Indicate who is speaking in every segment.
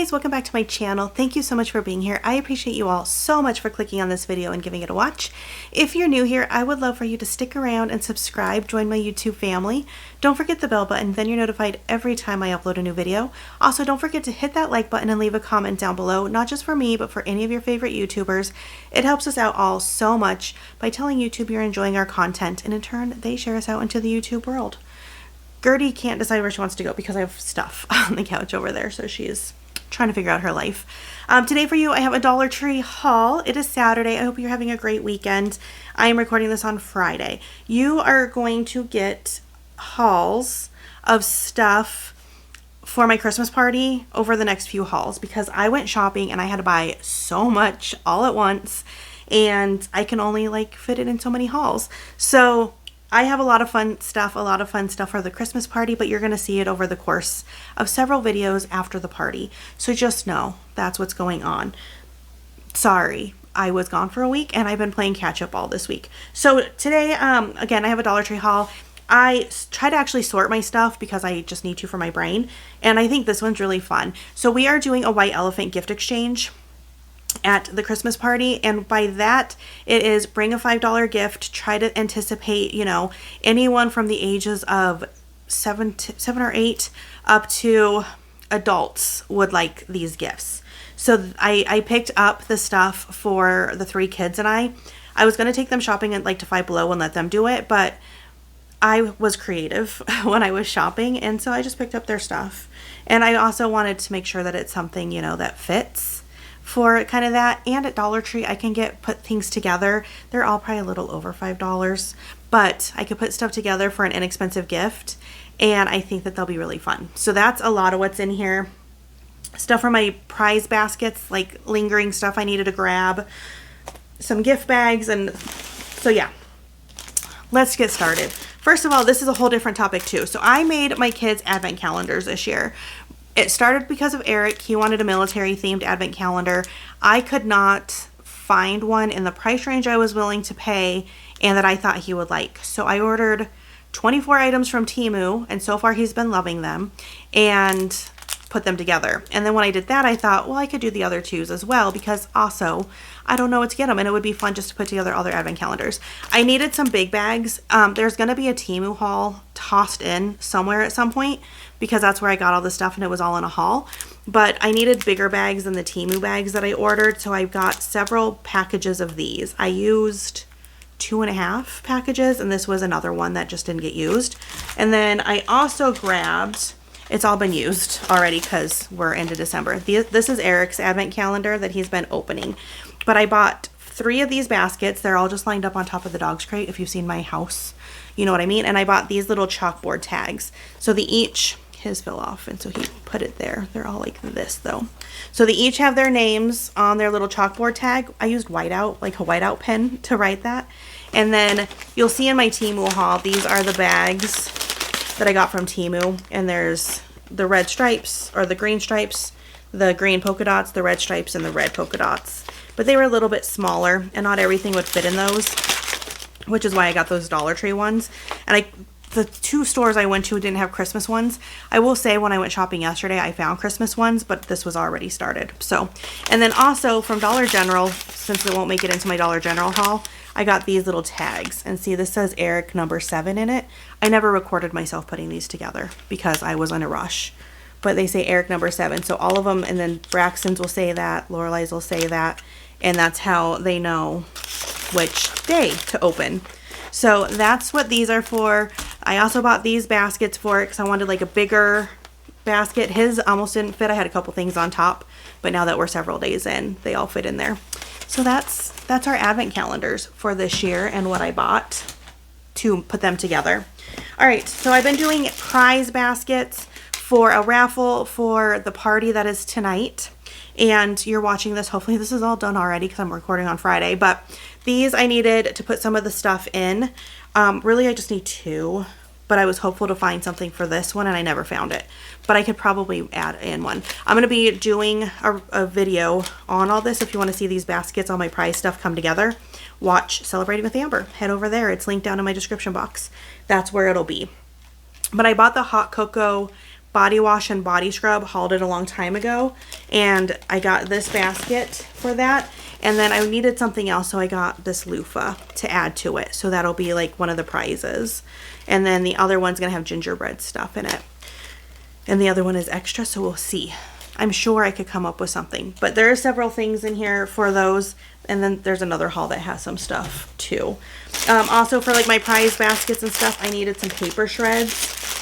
Speaker 1: guys, welcome back to my channel. Thank you so much for being here. I appreciate you all so much for clicking on this video and giving it a watch. If you're new here, I would love for you to stick around and subscribe, join my YouTube family. Don't forget the bell button, then you're notified every time I upload a new video. Also, don't forget to hit that like button and leave a comment down below, not just for me, but for any of your favorite YouTubers. It helps us out all so much by telling YouTube you're enjoying our content, and in turn, they share us out into the YouTube world. Gertie can't decide where she wants to go because I have stuff on the couch over there, so she's trying to figure out her life. Today for you, I have a Dollar Tree haul. It is Saturday. I hope you're having a great weekend. I am recording this on Friday. You are going to get hauls of stuff for my Christmas party over the next few hauls because I went shopping and I had to buy so much all at once, and I can only fit it in so many hauls. So I have a lot of fun stuff for the Christmas party, but you're going to see it over the course of several videos after the party. So just know that's what's going on. Sorry, I was gone for a week and I've been playing catch up all this week. So today, again, I have a Dollar Tree haul. I try to actually sort my stuff because I just need to for my brain. And I think this one's really fun. So we are doing a white elephant gift exchange at the Christmas party, and by that it is bring a $5 gift. Try to anticipate, anyone from the ages of 7 or 8 up to adults would like these gifts. So I picked up the stuff for the 3 kids, and I was going to take them shopping at to Five Below and let them do it, but I was creative when I was shopping, and so I just picked up their stuff. And I also wanted to make sure that it's something that fits for kind of that. And at Dollar Tree I can put things together. They're all probably a little over $5, but I could put stuff together for an inexpensive gift, and I think that they'll be really fun. So that's a lot of what's in here. Stuff for my prize baskets, lingering stuff I needed to grab, some gift bags, and so yeah, let's get started. First of all, this is a whole different topic too. So I made my kids advent calendars this year. It started because of Eric. He wanted a military themed advent calendar. I could not find one in the price range I was willing to pay and that I thought he would like. So I ordered 24 items from Temu, and so far he's been loving them, and put them together. And then when I did that, I thought, well, I could do the other 2s as well, because also I don't know what to get them, and it would be fun just to put together all their advent calendars. I needed some big bags. There's going to be a Temu haul tossed in somewhere at some point, because that's where I got all the stuff and it was all in a haul. But I needed bigger bags than the Temu bags that I ordered, so I got several packages of these. I used 2.5 packages, and this was another one that just didn't get used. And then I also grabbed, it's all been used already because we're into December. This is Eric's advent calendar that he's been opening. But I bought 3 of these baskets. They're all just lined up on top of the dog's crate. If you've seen my house, you know what I mean. And I bought these little chalkboard tags. So his fell off, and so he put it there. They're all like this though. So they each have their names on their little chalkboard tag. I used whiteout, a whiteout pen to write that. And then you'll see in my Temu haul, these are the bags that I got from Temu, and there's the red stripes, or the green stripes, the green polka dots, the red stripes, and the red polka dots. But they were a little bit smaller, and not everything would fit in those, which is why I got those Dollar Tree ones. And the 2 stores I went to didn't have Christmas ones. I will say when I went shopping yesterday, I found Christmas ones, but this was already started. So, and then also from Dollar General, since it won't make it into my Dollar General haul, I got these little tags, and see, this says Eric number 7 in it. I never recorded myself putting these together because I was in a rush, but they say Eric number 7. So all of them, and then Braxton's will say that, Lorelai's will say that, and that's how they know which day to open. So that's what these are for. I also bought these baskets for it because I wanted a bigger basket. His almost didn't fit. I had a couple things on top, but now that we're several days in, they all fit in there. So that's our advent calendars for this year and what I bought to put them together. All right, so I've been doing prize baskets for a raffle for the party that is tonight. And you're watching this, hopefully this is all done already because I'm recording on Friday, but these I needed to put some of the stuff in. Really I just need 2, but I was hopeful to find something for this one and I never found it, but I could probably add in one. I'm going to be doing a video on all this. If you want to see these baskets, all my prize stuff come together, watch Celebrating with Amber. Head over there. It's linked down in my description box. That's where it'll be. But I bought the hot cocoa body wash and body scrub, hauled it a long time ago, and I got this basket for that. And then I needed something else, so I got this loofah to add to it. So that'll be like one of the prizes. And then the other one's gonna have gingerbread stuff in it. And the other one is extra, so we'll see. I'm sure I could come up with something. But there are several things in here for those. And then there's another haul that has some stuff too. Also for like my prize baskets and stuff, I needed some paper shreds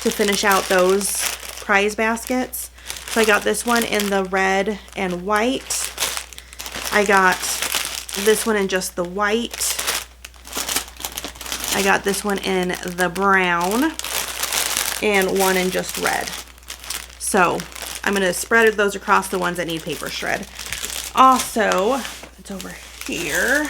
Speaker 1: to finish out those prize baskets. So I got this one in the red and white. I got this one in just the white. I got this one in the brown and one in just red. So I'm going to spread those across the ones that need paper shred. Also, it's over here.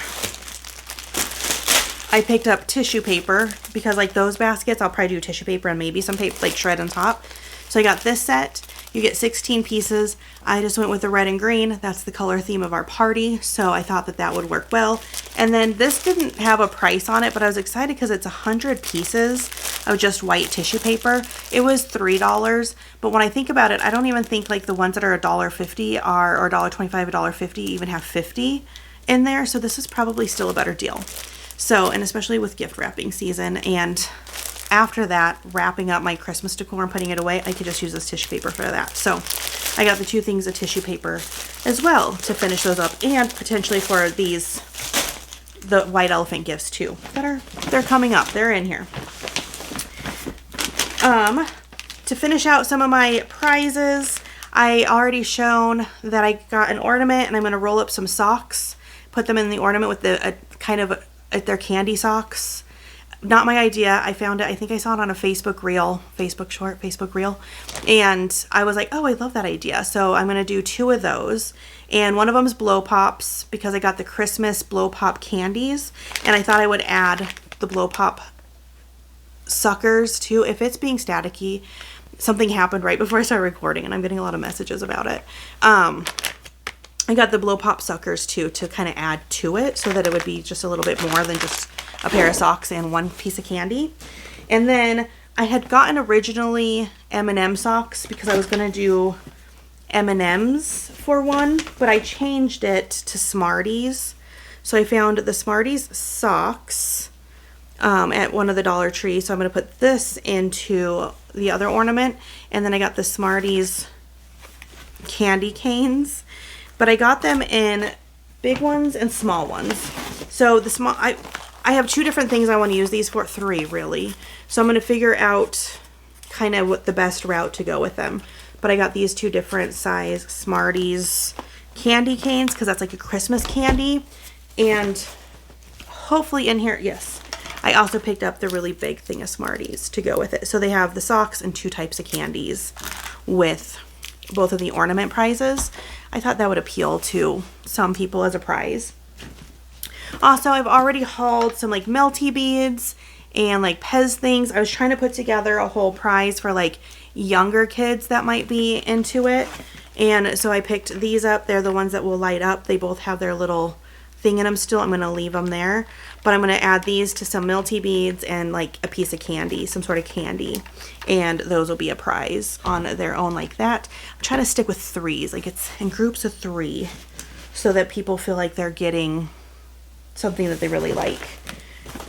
Speaker 1: I picked up tissue paper because like those baskets, I'll probably do tissue paper and maybe some paper, like shred on top. So I got this set. You get 16 pieces. I just went with the red and green. That's the color theme of our party. So I thought that that would work well. And then this didn't have a price on it, but I was excited because it's 100 pieces of just white tissue paper. It was $3. But when I think about it, I don't even think like the ones that are $1.50 are, or $1.25, $1.50 even have 50 in there. So this is probably still a better deal. So, and especially with gift wrapping season, and after that, wrapping up my Christmas decor and putting it away, I could just use this tissue paper for that. So I got the 2 things of tissue paper as well to finish those up, and potentially for these, the white elephant gifts too. They're coming up. They're in here. To finish out some of my prizes, I already shown that I got an ornament, and I'm going to roll up some socks, put them in the ornament with the kind of their candy socks. Not my idea. I found it. I think I saw it on a Facebook reel, Facebook reel. And I was like, oh, I love that idea. So I'm going to do 2 of those. And one of them is blow pops because I got the Christmas blow pop candies. And I thought I would add the blow pop suckers too. If it's being staticky, something happened right before I started recording and I'm getting a lot of messages about it. I got the blow pop suckers too to kind of add to it so that it would be just a little bit more than just a pair of socks and 1 piece of candy. And then I had gotten originally M&M socks because I was going to do M&Ms for one, but I changed it to Smarties. So I found the Smarties socks at one of the Dollar Tree. So I'm going to put this into the other ornament. And then I got the Smarties candy canes, but I got them in big ones and small ones. So the small, I have 2 different things I want to use these for, 3 really. So I'm going to figure out kind of what the best route to go with them. But I got these 2 different size Smarties candy canes because that's like a Christmas candy. And hopefully in here, yes, I also picked up the really big thing of Smarties to go with it. So they have the socks and 2 types of candies with both of the ornament prizes. I thought that would appeal to some people as a prize. Also, I've already hauled some like melty beads and like Pez things. I was trying to put together a whole prize for like younger kids that might be into it. And so I picked these up. They're the ones that will light up. They both have their little thing in them still. I'm going to leave them there. But I'm going to add these to some melty beads and like a piece of candy, some sort of candy. And those will be a prize on their own like that. I'm trying to stick with 3s. Like it's in groups of 3 so that people feel like they're getting something that they really like.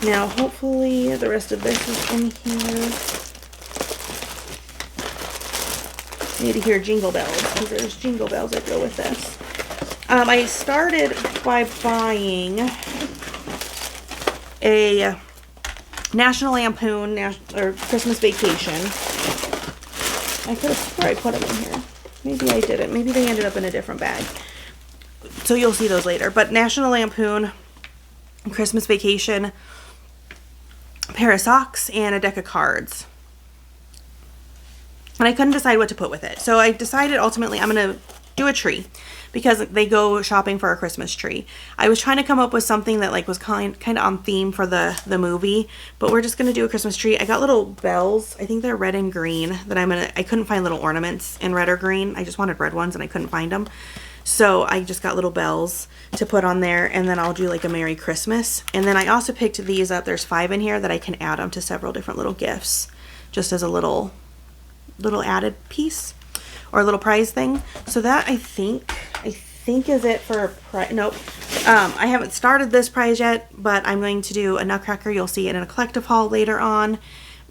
Speaker 1: Now, hopefully the rest of this is in here. I need to hear jingle bells because there's jingle bells that go with this. I started by buying a National Lampoon or Christmas Vacation. I could have swore I put them in here. Maybe I didn't. Maybe they ended up in a different bag. So you'll see those later. But National Lampoon Christmas Vacation, a pair of socks, and a deck of cards. And I couldn't decide what to put with it. So I decided ultimately I'm going to do a tree because they go shopping for a Christmas tree. I was trying to come up with something that like was kind of on theme for the movie, but we're just going to do a Christmas tree. I got little bells. I think they're red and green that I couldn't find little ornaments in red or green. I just wanted red ones and I couldn't find them. So I just got little bells to put on there, and then I'll do like a Merry Christmas. And then I also picked these up. There's 5 in here that I can add them to several different little gifts just as a little little added piece or little prize thing. So that I think is it for a prize. Nope. I haven't started this prize yet, but I'm going to do a Nutcracker. You'll see it in a collective haul later on.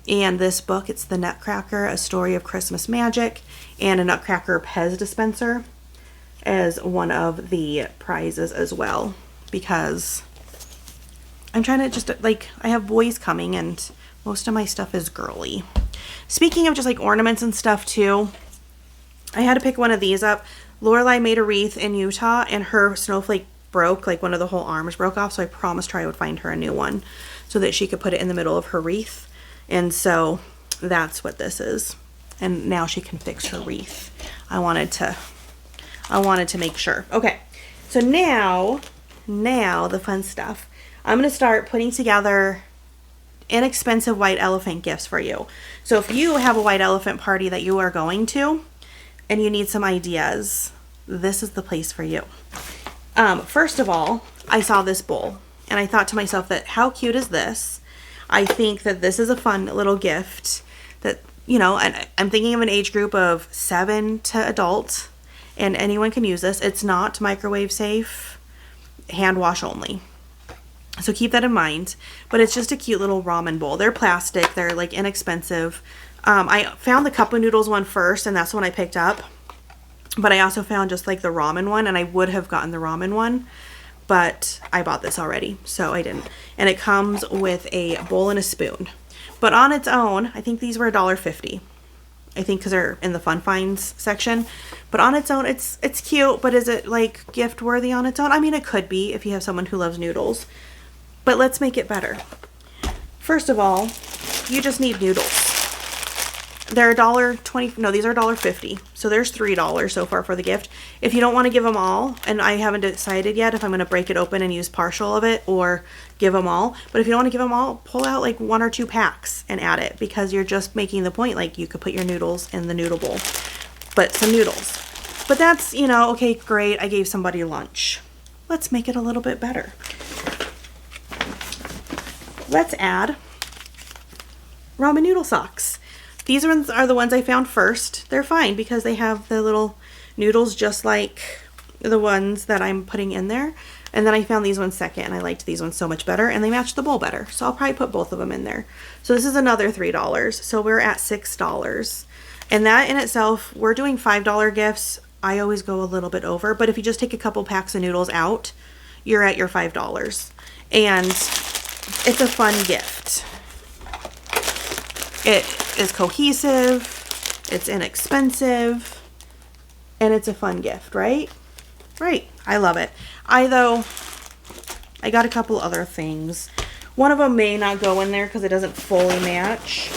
Speaker 1: And this book, it's The Nutcracker, A Story of Christmas Magic, and a Nutcracker Pez dispenser as one of the prizes as well, because I'm trying to just, like, I have boys coming and most of my stuff is girly. Speaking of just like ornaments and stuff too, I had to pick one of these up. Lorelai made a wreath in Utah and her snowflake broke, like one of the whole arms broke off, so I promised her I would find her a new one so that she could put it in the middle of her wreath. And so that's what this is. And now she can fix her wreath. I wanted to make sure. Okay, so now the fun stuff. I'm going to start putting together inexpensive white elephant gifts for you. So if you have a white elephant party that you are going to and you need some ideas, this is the place for you. First of all, I saw this bowl and I thought to myself that how cute is this? I think that this is a fun little gift that, you know, and I'm thinking of an age group of 7 to adult, and anyone can use this. It's not microwave safe, hand wash only. So keep that in mind. But it's just a cute little ramen bowl. They're plastic. They're like inexpensive. I found the cup of noodles one first, and that's the one I picked up. But I also found just like the ramen one, and I would have gotten the ramen one, but I bought this already, so I didn't. And it comes with a bowl and a spoon. But on its own, I think these were $1.50. I think because they're in the fun finds section. But on its own, it's cute, but is it like gift worthy on its own? I mean, it could be if you have someone who loves noodles. But let's make it better. First of all, you just need noodles. They're $1.20. No, these are $1.50. So there's $3 so far for the gift. If you don't want to give them all, and I haven't decided yet if I'm going to break it open and use partial of it or give them all. But if you don't want to give them all, pull out like 1 or 2 packs and add it, because you're just making the point, like you could put your noodles in the noodle bowl. But some noodles. But that's, you know, okay, great. I gave somebody lunch. Let's make it a little bit better. Let's add ramen noodle socks. These ones are the ones I found first. They're fine because they have the little noodles just like the ones that I'm putting in there. And then I found these ones second, and I liked these ones so much better, and they matched the bowl better. So I'll probably put both of them in there. So this is another $3. So we're at $6. And that in itself, we're doing $5 gifts. I always go a little bit over, but if you just take a couple packs of noodles out, you're at your $5. And it's a fun gift. It is cohesive, it's inexpensive, and it's a fun gift, right? Right, I love it. I got a couple other things. One of them may not go in there because it doesn't fully match,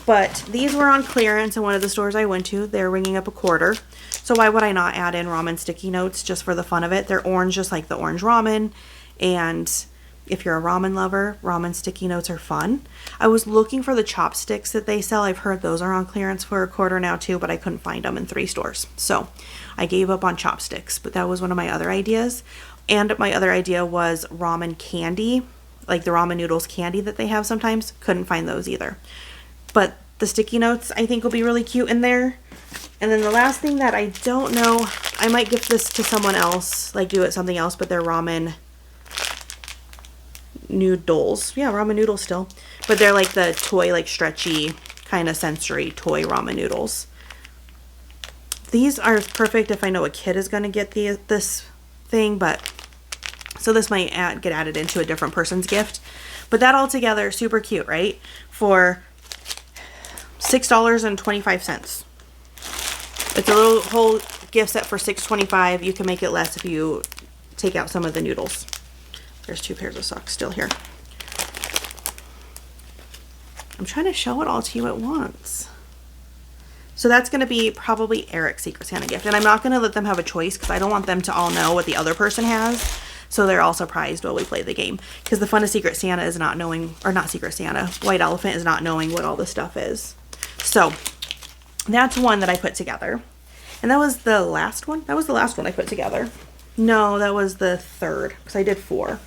Speaker 1: but these were on clearance in one of the stores I went to. They're ringing up $1. So why would I not add in ramen sticky notes just for the fun of it? They're orange, just like the orange ramen, and if you're a ramen lover, ramen sticky notes are fun. I was looking for the chopsticks that they sell. I've heard those are on clearance for $1 now too, but I couldn't find them in 3 stores. So I gave up on chopsticks, but that was one of my other ideas. And my other idea was ramen candy, like the ramen noodles candy that they have sometimes. Couldn't find those either. But the sticky notes I think will be really cute in there. And then the last thing that I don't know, I might gift this to someone else, like do it something else, but they're ramen noodles. Yeah, ramen noodles still. But they're like the toy, like stretchy, kind of sensory toy ramen noodles. These are perfect if I know a kid is going to get this thing, but so this might get added into a different person's gift. But that all together, super cute, right? For $6.25. It's a little whole gift set for $6.25. You can make it less if you take out some of the noodles. There's 2 pairs of socks still here. I'm trying to show it all to you at once. So that's going to be probably Eric's Secret Santa gift. And I'm not going to let them have a choice because I don't want them to all know what the other person has. So they're all surprised while we play the game. Because the fun of Secret Santa is not knowing, or not Secret Santa, White Elephant is not knowing what all this stuff is. So that's one that I put together. And that was the last one? That was the last one I put together. No, that was the third, because I did 4.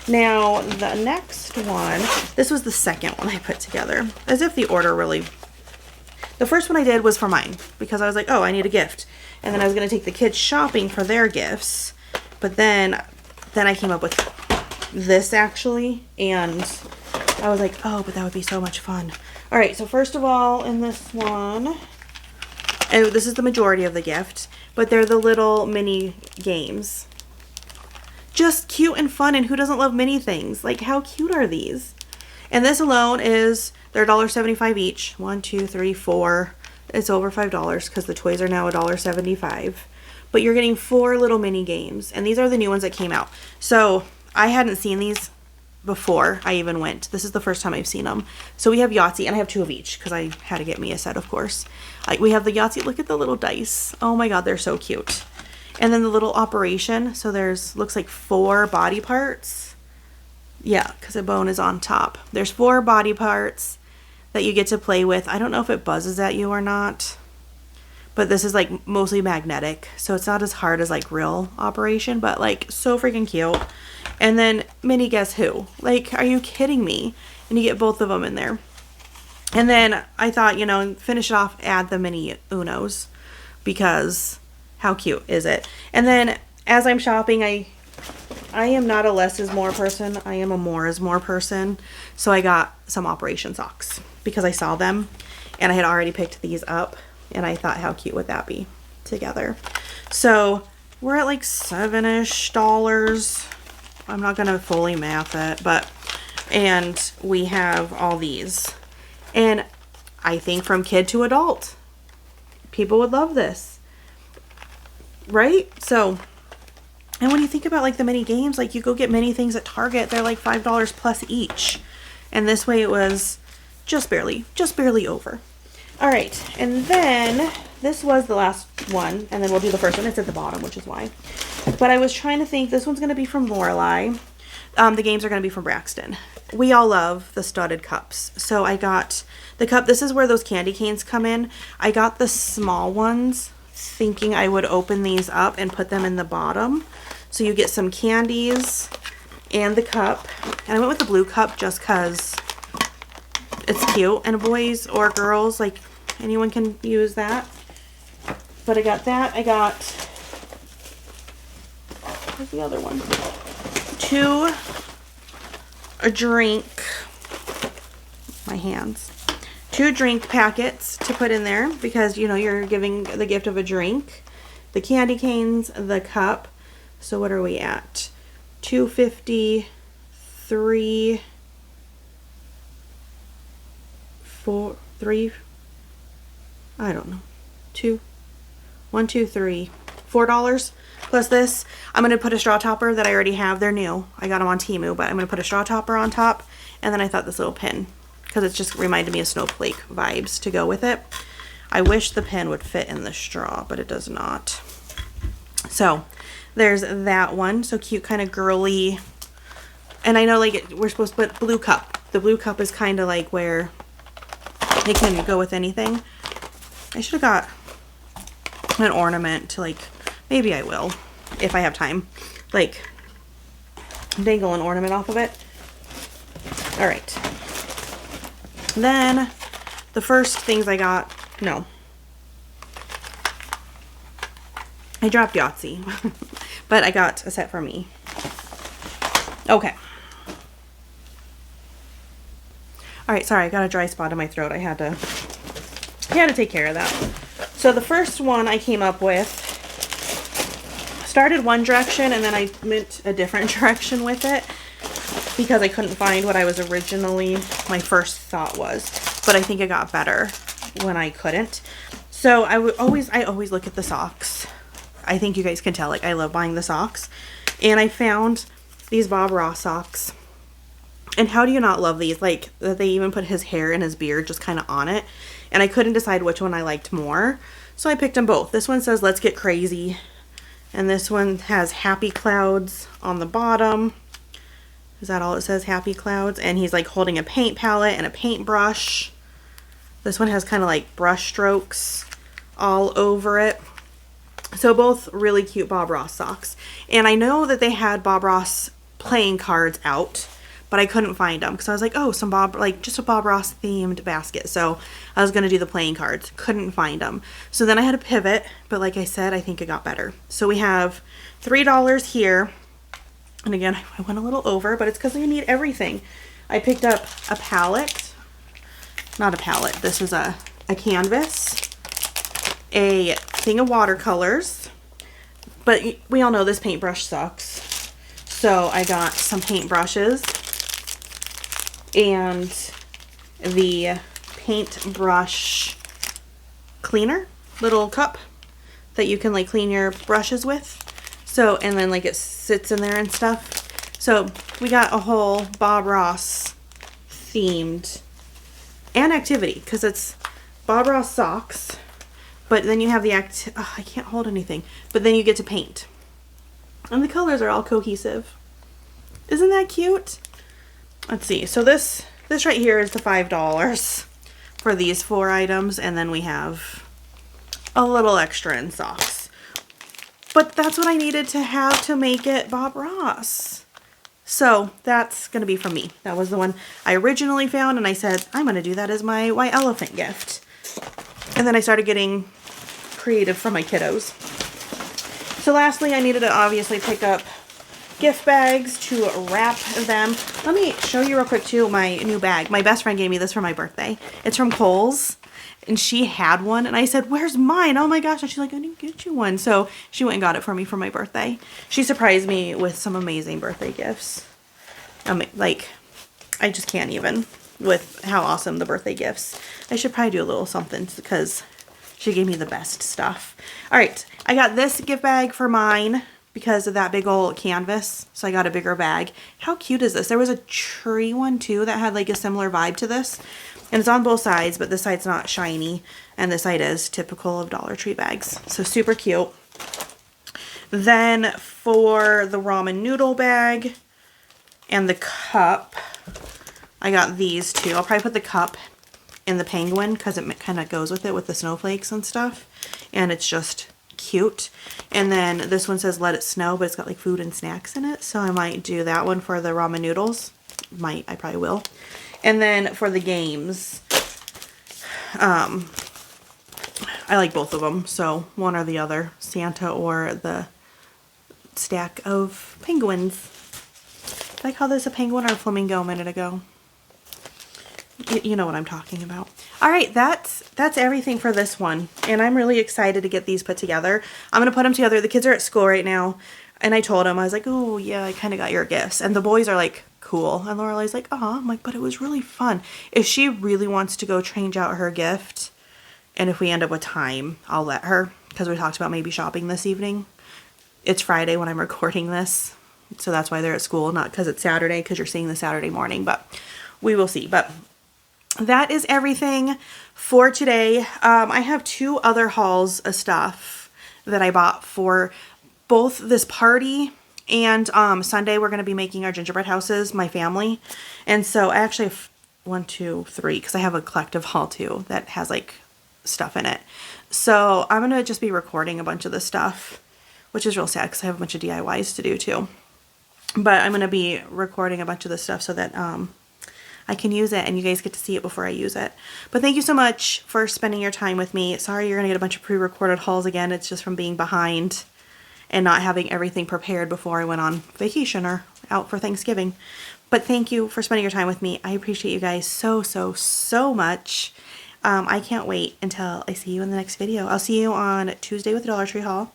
Speaker 1: Now, the next one, this was the second one I put together. As if the order really... The first one I did was for mine because I was like, oh, I need a gift. And then I was going to take the kids shopping for their gifts. But then I came up with this actually. And I was like, oh, but that would be so much fun. All right, so first of all, in this one, oh, this is the majority of the gift, but they're the little mini games. Just cute and fun, and who doesn't love mini things? Like, how cute are these? And this alone is, they're $1.75 each. 1, 2, 3, 4. It's over $5 because the toys are now $1.75. But you're getting 4 little mini games, and these are the new ones that came out. So I hadn't seen these before I even went. This is the first time I've seen them. So we have Yahtzee, and I have 2 of each because I had to get me a set, of course. We have the Yahtzee. Look at the little dice. Oh my god, they're so cute. And then the little operation. So there's, looks like 4 body parts. Yeah, because a bone is on top. There's 4 body parts that you get to play with. I don't know if it buzzes at you or not. But this is like mostly magnetic. So it's not as hard as like real operation. But like so freaking cute. And then mini Guess Who. Like, are you kidding me? And you get both of them in there. And then I thought, you know, finish it off, add the mini Unos. Because how cute is it? And then as I'm shopping, I am not a less is more person. I am a more is more person. So I got some Operation socks because I saw them and I had already picked these up and I thought how cute would that be together. So we're at like $7-ish. I'm not going to fully math it, but, and we have all these. And I think from kid to adult, people would love this. Right? So, and when you think about like the mini games, like you go get many things at Target, they're like $5 plus each. And this way it was just barely over. All right. And then this was the last one. And then we'll do the first one. It's at the bottom, which is why. But I was trying to think, this one's going to be from Lorelei. The games are going to be from Braxton. We all love the studded cups. So I got the cup. This is where those candy canes come in. I got the small ones thinking I would open these up and put them in the bottom. So you get some candies and the cup. And I went with the blue cup just because it's cute. And boys or girls, like anyone can use that. But I got that. I got, where's the other one? 2 a drink, my hands, 2 drink packets to put in there because, you know, you're giving the gift of a drink, the candy canes, the cup. So what are we at? 250, 3, 4, 3, I don't know, 2, 1, 2, 3, $4 plus this. I'm going to put a straw topper that I already have. They're new. I got them on Temu, but I'm going to put a straw topper on top. And then I thought this little pin, because it just reminded me of snowflake vibes to go with it. I wish the pin would fit in the straw, but it does not. So there's that one. So cute, kind of girly. And I know like we're supposed to put blue cup. The blue cup is kind of like where it can go with anything. I should have got an ornament to like, maybe I will if I have time, like dangle an ornament off of it. All right. Then the first things I got, no, I dropped Yahtzee, but I got a set for me. Okay. All right, sorry, I got a dry spot in my throat. I had to take care of that. So the first one I came up with started one direction and then I went a different direction with it because I couldn't find what I was originally, my first thought was, but I think it got better when I couldn't. So I always look at the socks. I think you guys can tell, like I love buying the socks. And I found these Bob Ross socks. And how do you not love these? Like, that they even put his hair and his beard just kind of on it. And I couldn't decide which one I liked more. So I picked them both. This one says, "Let's get crazy." And this one has happy clouds on the bottom. Is that all it says? Happy clouds. And he's like holding a paint palette and a paintbrush. This one has kind of like brush strokes all over it. So both really cute Bob Ross socks. And I know that they had Bob Ross playing cards out, but I couldn't find them because I was like, oh, some Bob, like just a Bob Ross themed basket. So I was going to do the playing cards. Couldn't find them. So then I had to pivot, but like I said, I think it got better. So we have $3 here. And again, I went a little over, but it's because you need everything. I picked up a palette. Not a palette. This is a canvas. A thing of watercolors. But we all know this paintbrush sucks. So I got some paintbrushes. And the paintbrush cleaner. Little cup that you can like clean your brushes with. So, and then like it sits in there and stuff. So we got a whole Bob Ross themed and activity because it's Bob Ross socks, but then you have the I can't hold anything, but then you get to paint. And the colors are all cohesive. Isn't that cute? Let's see. So this right here is the $5 for these 4 items, and then we have a little extra in socks. But that's what I needed to have to make it Bob Ross. So that's going to be from me. That was the one I originally found, and I said, I'm going to do that as my white elephant gift. And then I started getting creative for my kiddos. So lastly, I needed to obviously pick up gift bags to wrap them. Let me show you real quick too my new bag. My best friend gave me this for my birthday. It's from Kohl's. And she had one, and I said, where's mine? Oh my gosh. And she's like, I didn't get you one. So she went and got it for me for my birthday. She surprised me with some amazing birthday gifts. Like, I just can't even with how awesome the birthday gifts. I should probably do a little something because she gave me the best stuff. All right. I got this gift bag for mine because of that big old canvas. So I got a bigger bag. How cute is this? There was a tree one too that had like a similar vibe to this. And it's on both sides, but this side's not shiny. And this side is typical of Dollar Tree bags. So super cute. Then for the ramen noodle bag and the cup, I got these two. I'll probably put the cup in the penguin because it kind of goes with it with the snowflakes and stuff. And it's just cute. And then this one says let it snow, but it's got like food and snacks in it. So I might do that one for the ramen noodles. I probably will. And then for the games, I like both of them. So one or the other, Santa or the stack of penguins. Did I call this a penguin or a flamingo a minute ago? You know what I'm talking about. All right, that's everything for this one. And I'm really excited to get these put together. I'm going to put them together. The kids are at school right now. And I told them, I was like, oh yeah, I kind of got your gifts. And the boys are like, cool. And Lorelai's like, oh, I'm like, but it was really fun. If she really wants to go change out her gift, and if we end up with time, I'll let her. Because we talked about maybe shopping this evening. It's Friday when I'm recording this. So that's why they're at school. Not because it's Saturday, because you're seeing the Saturday morning. But we will see. But that is everything for today. I have 2 other hauls of stuff that I bought for both this party and Sunday. We're going to be making our gingerbread houses, my family. And so I actually have 1, 2, 3 because I have a collective haul too that has like stuff in it. So I'm going to just be recording a bunch of this stuff, which is real sad because I have a bunch of DIYs to do too. But I'm going to be recording a bunch of this stuff so that I can use it and you guys get to see it before I use it. But thank you so much for spending your time with me. Sorry you're going to get a bunch of pre-recorded hauls again. It's just from being behind and not having everything prepared before I went on vacation or out for Thanksgiving. But thank you for spending your time with me. I appreciate you guys so much. I can't wait until I see you in the next video. I'll see you on Tuesday with the Dollar Tree haul.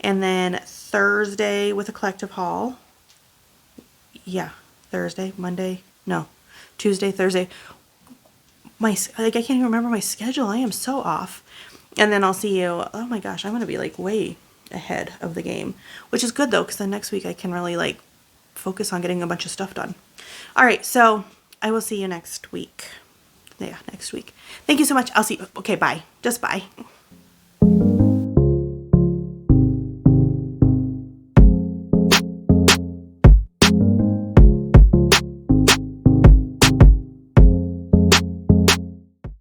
Speaker 1: And then Thursday with a collective haul. Yeah, Thursday, Monday, no. Tuesday, Thursday. I can't even remember my schedule. I am so off. And then I'll see you. Oh my gosh, I'm going to be like way ahead of the game, which is good though, because then next week I can really like focus on getting a bunch of stuff done. All right, so I will see you next week. Yeah, next week. Thank you so much. I'll see you. Okay, bye. Just bye.